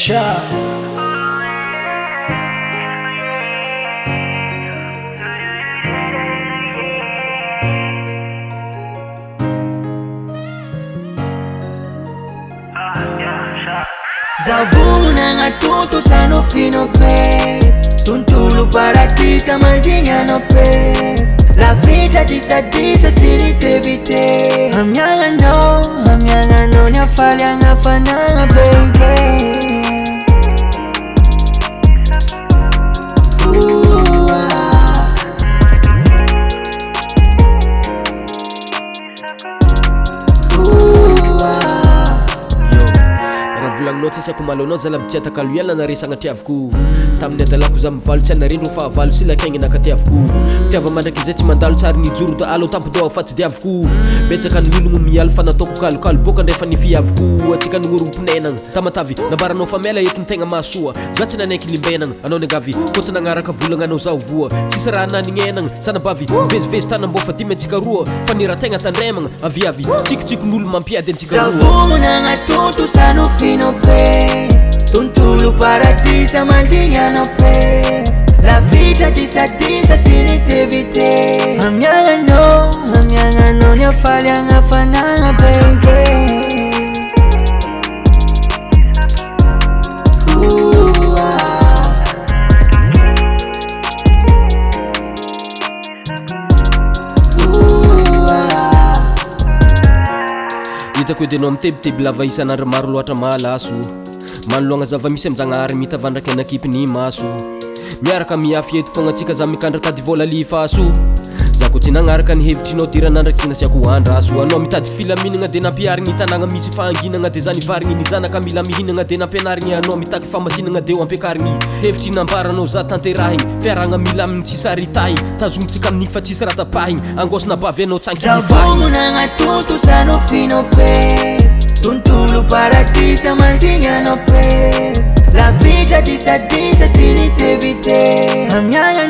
Sha Zavuna nga tutu sa no fino pe Tontolo paradisa mandinha no pe La vita disadisa siri tebite Amyanga no nya falya nga fananga baby Volagninao tsy asiako malonao zalaby tsy ataka loela na resagna tiaviko tamin'ny adalako za mivalo tsy anarindro fahavalo sy lakaigny nakatiaviko fitiava mandraky zay tsy mandalo tsary nijoro da alo tampodoa fa tsy diaviko betsaka ny ologno mialo fa nataoko kalokalo boka ndrefa nifiaviko atsika nogoromponenagna tamatavy nabaranao fa miala eto ny tegna mahasoa za tsy nanaiky limbenagna anao nagavy koa tsy nagnaraka volagnanao zaho voa tsisy raha nanignegnagna sanabavy vezivezy tanambô fa dimy antsika roa fa nirategna tandremagna aviavy tsikotsikonyolo mampiady antsika roa Zavuna tutu sa no fino pe Tontolo paradisa mandinha no pe La vita disadisa sini tebite Amyanga no nya falya nga fananga baby Hitako edy anao mitebiteby lava isan'andro maro loatra mahalaso manoloagna zava misy am'zagnahary mitavandraky anakipiny maso miaraka miafy eto fogna atsika za mikandra tady vola lifaso za ko tsy nagnaraka ny hevitrinao diran'andraky tsy nasiako andraso anao mitady filaminagna de nampiarigny tanagna misy fahanginagna de za nivarigny ny zanaka mila mihinagna de nampianarigny anao mitaky famasinagna de ho ampiakarigny hevitry nambaranao za tanterahigny fiaragna mila aminy tsisy aritahigny tazomitsika amin'igny fa tsisy ratapahigny angosina bavy anao tsanky Zavuna tutu sa no fino pe Tontolo paradisa mandinha no pe La vita disadisa sini tebite Amyanga